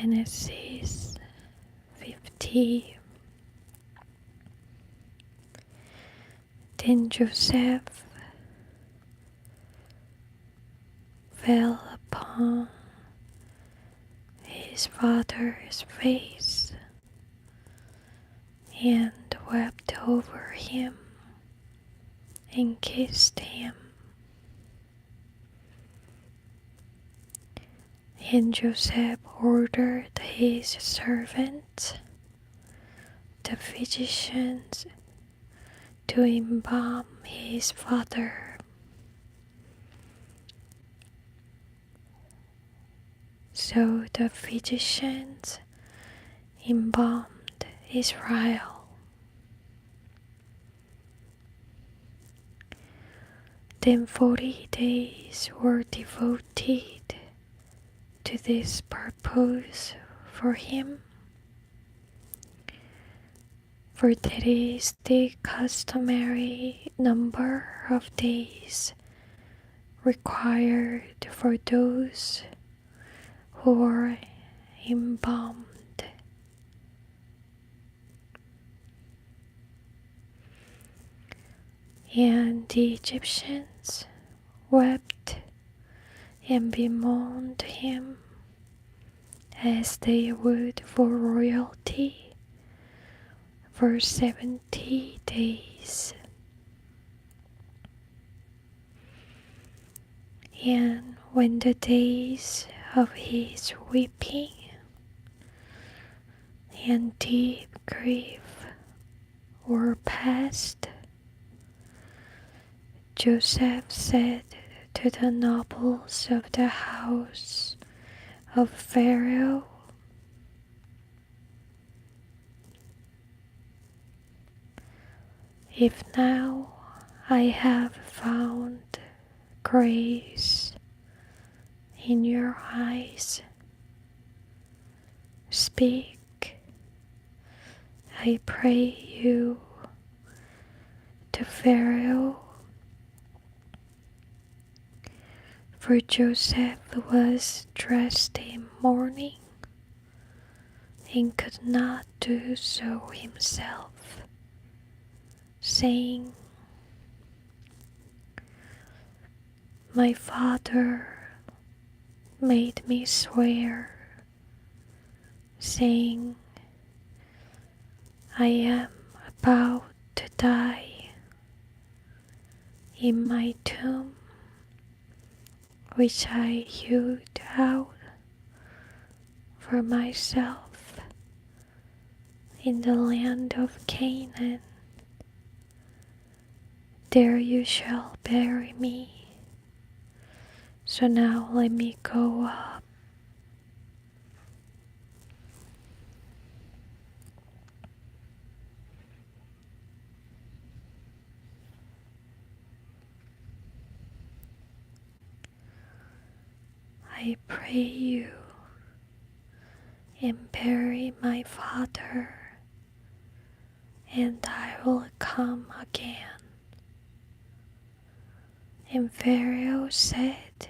Genesis 50. Then Joseph fell upon his father's face and wept over him and kissed him. And Joseph ordered his servants, the physicians, to embalm his father. So the physicians embalmed Israel. Then 40 days were devoted to this purpose for him, for that is the customary number of days required for those who are embalmed. And the Egyptians wept and bemoaned him as they would for royalty for 70 days. And when the days of his weeping and deep grief were past, Joseph said to the nobles of the house of Pharaoh, "If now I have found grace in your eyes, speak, I pray you, to Pharaoh." For Joseph was dressed in mourning and could not do so himself, saying, "My father made me swear, saying, I am about to die. In my tomb, which I hewed out for myself in the land of Canaan, there you shall bury me. So now let me go up." "I pray you, and bury my father, and I will come again." And Pharaoh said,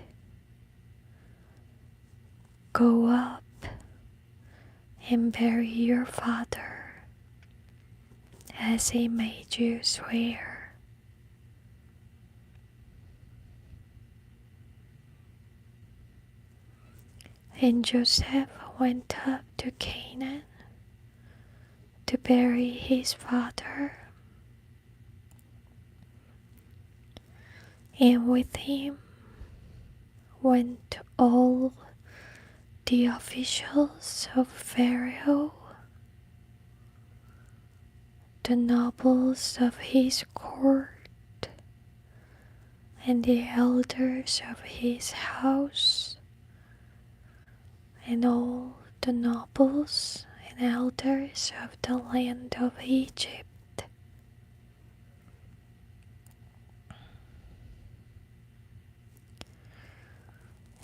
"Go up and bury your father, as he made you swear." And Joseph went up to Canaan to bury his father, and with him went all the officials of Pharaoh, the nobles of his court, and the elders of his house, and all the nobles and elders of the land of Egypt.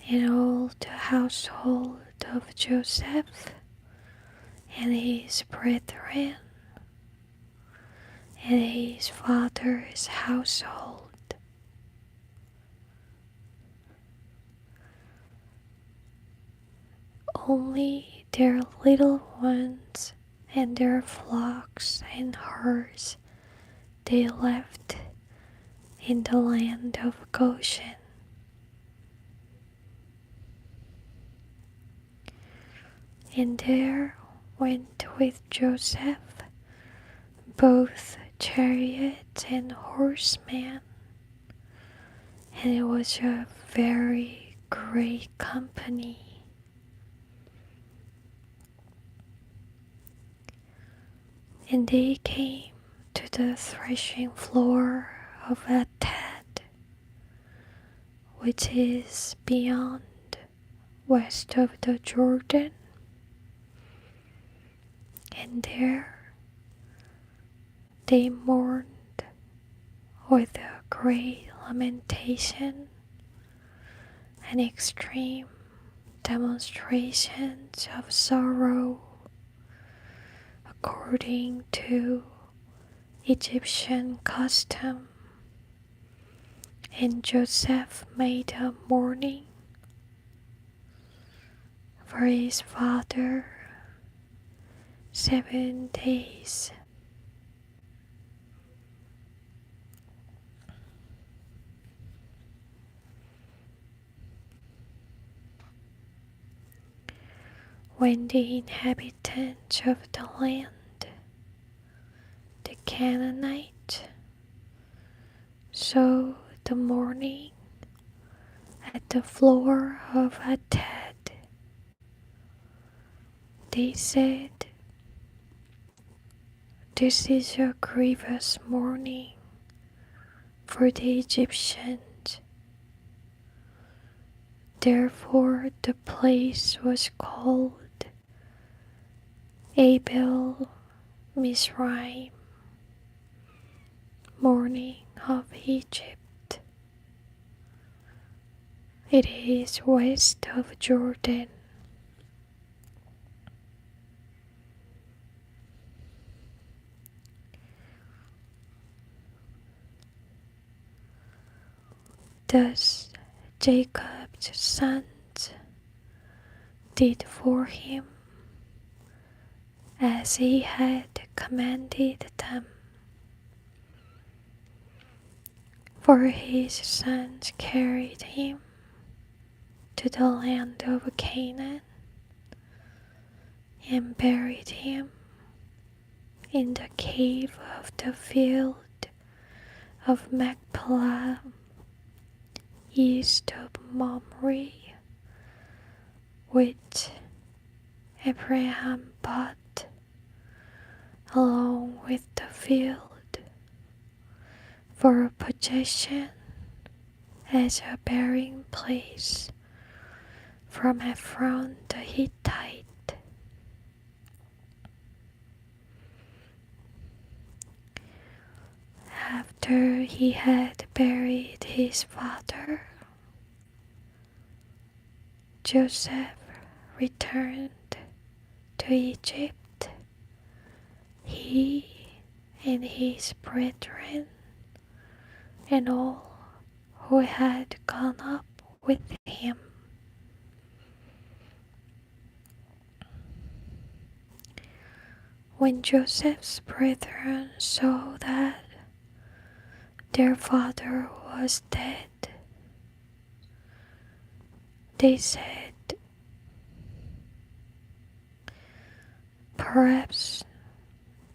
And all the household of Joseph and his brethren and his father's household. Only their little ones and their flocks and herds they left in the land of Goshen. And there went with Joseph both chariots and horsemen, and it was a very great company. And they came to the threshing floor of Atad, which is beyond west of the Jordan. And there they mourned with a great lamentation and extreme demonstrations of sorrow according to Egyptian custom. And Joseph made a mourning for his father 7 days. When the inhabitants of the land, the Canaanites, saw the mourning at the floor of Atad, they said, "This is a grievous mourning for the Egyptians." Therefore the place was called Abel Mizraim, mourning of Egypt. It is west of Jordan. Thus Jacob's sons did for him as he had commanded them. For his sons carried him to the land of Canaan and buried him in the cave of the field of Machpelah, east of Mamre, which Abraham bought along with the field for a possession as a burying place from Ephron the Hittite. After he had buried his father, Joseph returned to Egypt, he and his brethren, and all who had gone up with him. When Joseph's brethren saw that their father was dead, they said, "Perhaps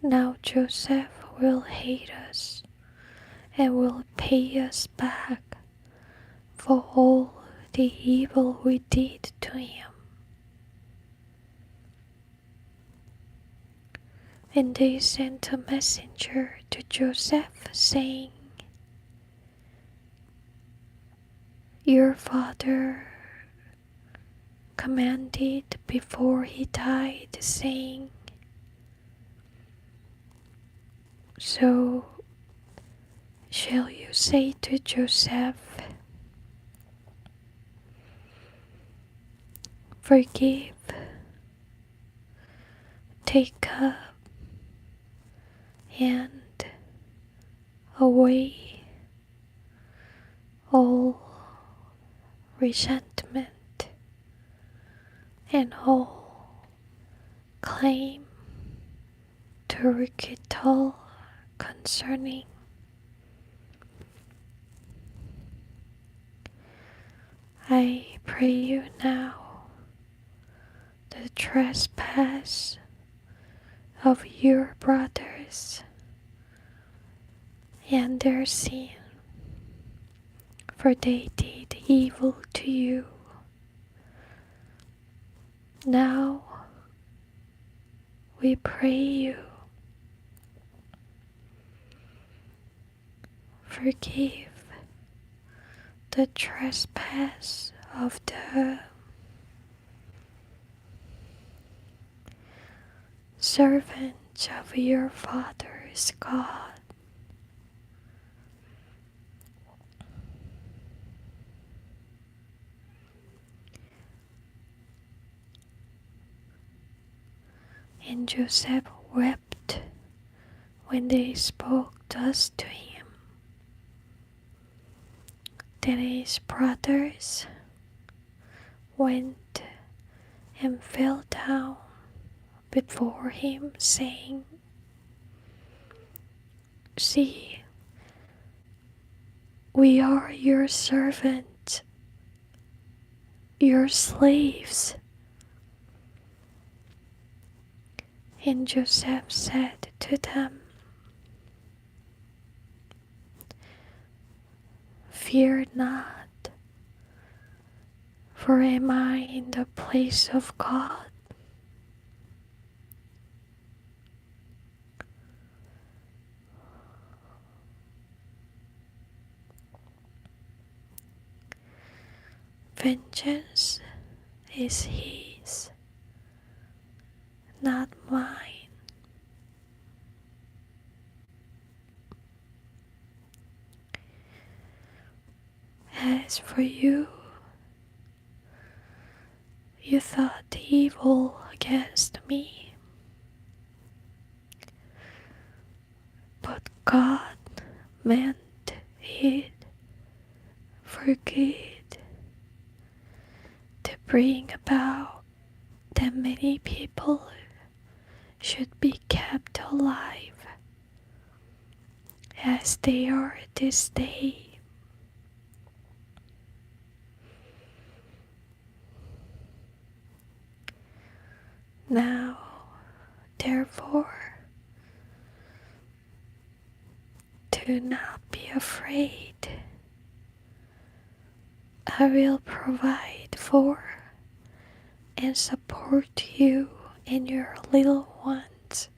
now Joseph will hate us and will pay us back for all the evil we did to him." And they sent a messenger to Joseph, saying, "Your father commanded before he died, saying, so shall you say to Joseph, forgive, take up, and away all resentment and all claim to recall concerning I pray you now the trespass of your brothers and their sin, for they did evil to you. Now we pray you, forgive the trespass of the servants of your fathers, God. And Joseph wept when they spoke thus to him. Then his brothers went and fell down before him, saying, See, we are your servants, your slaves. And Joseph said to them, Fear not, for am I in the place of God? Vengeance is his, not mine. As for you, you thought evil against me, but God meant it for good, to bring about that many people should be kept alive as they are this day. Now, therefore, do not be afraid. I will provide for and support you and your little ones.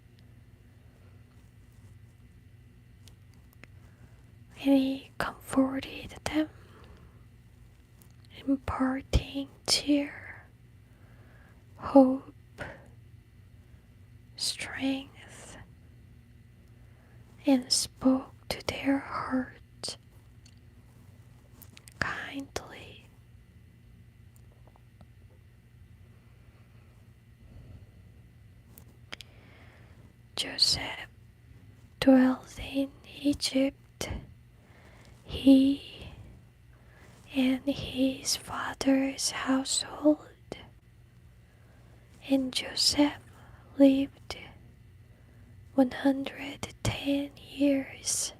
And he comforted them, imparting cheer, hope, strength, and spoke to their hearts kindly. Joseph dwelt in Egypt, he and his father's household, and Joseph lived 110 years.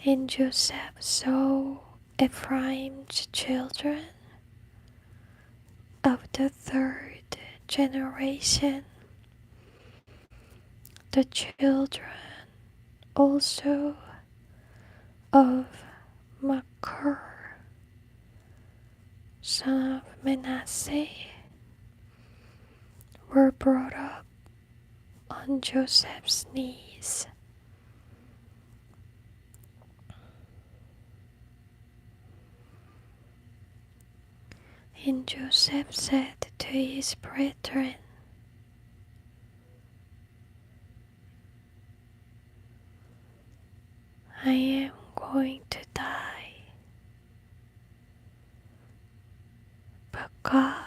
And Joseph saw Ephraim's children of the third generation. The children also of Machir, son of Manasseh, were brought up on Joseph's knees. And Joseph said to his brethren, I am going to die, but God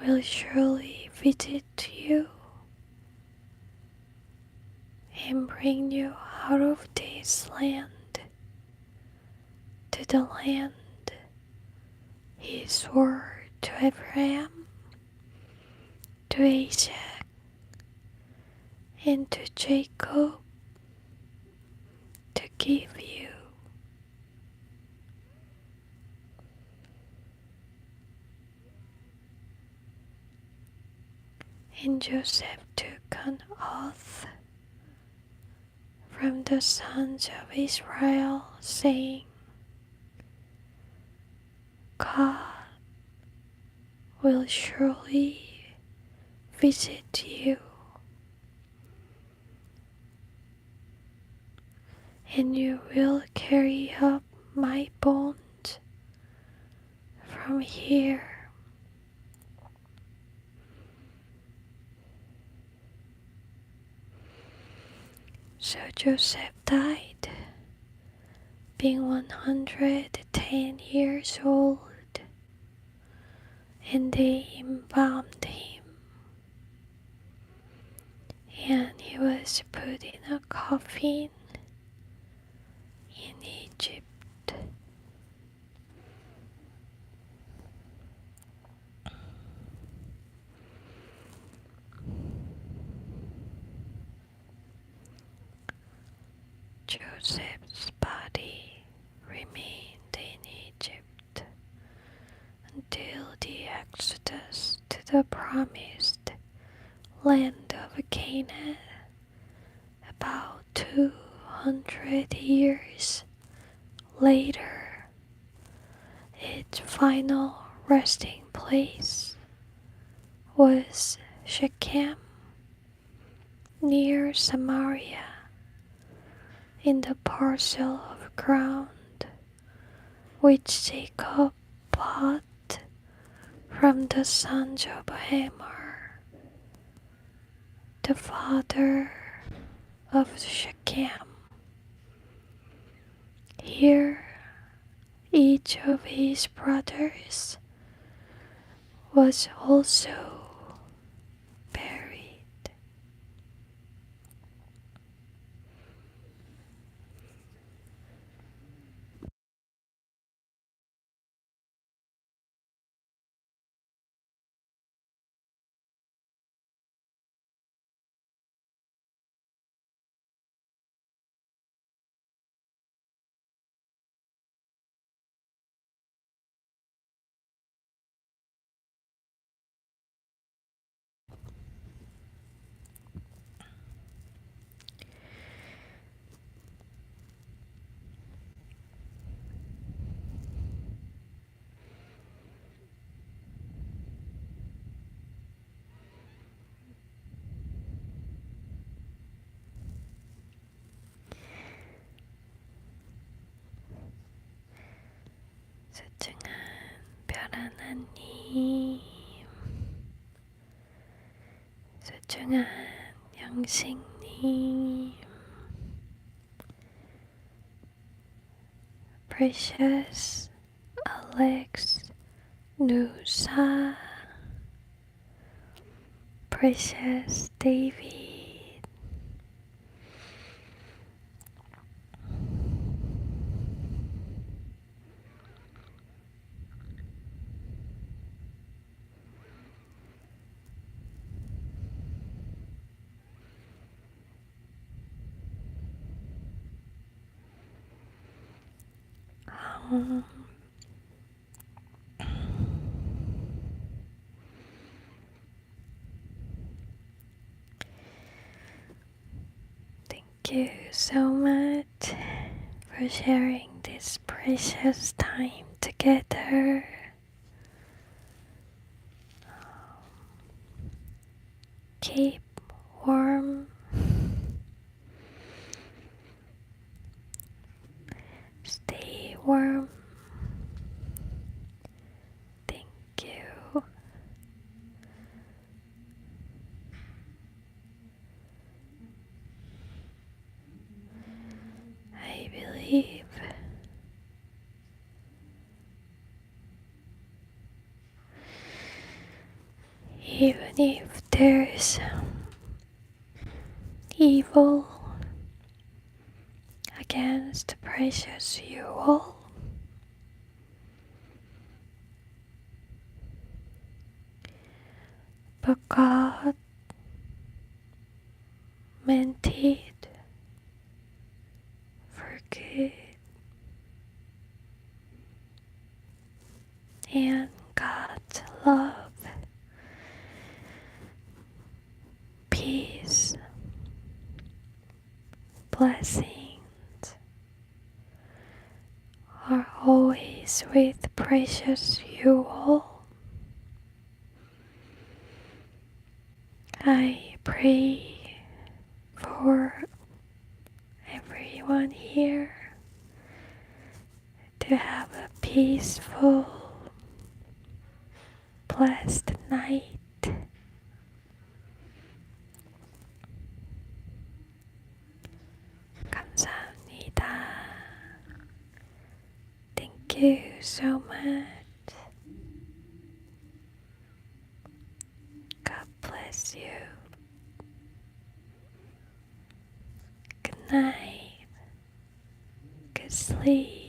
will surely visit you and bring you out of this land to the land he swore to Abraham, to Isaac and to Jacob to give you. And Joseph took an oath from the sons of Israel, saying, God will surely visit you, and you will carry up my bones from here. So Joseph died, being 110 years old, and they embalmed him, and he was put in a coffin in Egypt. Joseph's body remained in Egypt until the exodus to the promised land of Canaan, about 200 years later. Its final resting place was Shechem, near Samaria, in the parcel of ground which Jacob bought from the sons of Hamor, the father of Shechem. Here each of his brothers was also buried. 소중한 별 하나님, 소중한 영생님, Precious Alex Nusa, Precious David, thank you so much for sharing this precious time together. Keep warm. Stay warm. Thank you. I believe even if there's evil against precious you all, but God meant it for good, and God's love, peace, blessings are always with precious you all. I pray for everyone here to have a peaceful, blessed night. 감사합니다. Thank you so much. God bless you. Good night. Good sleep.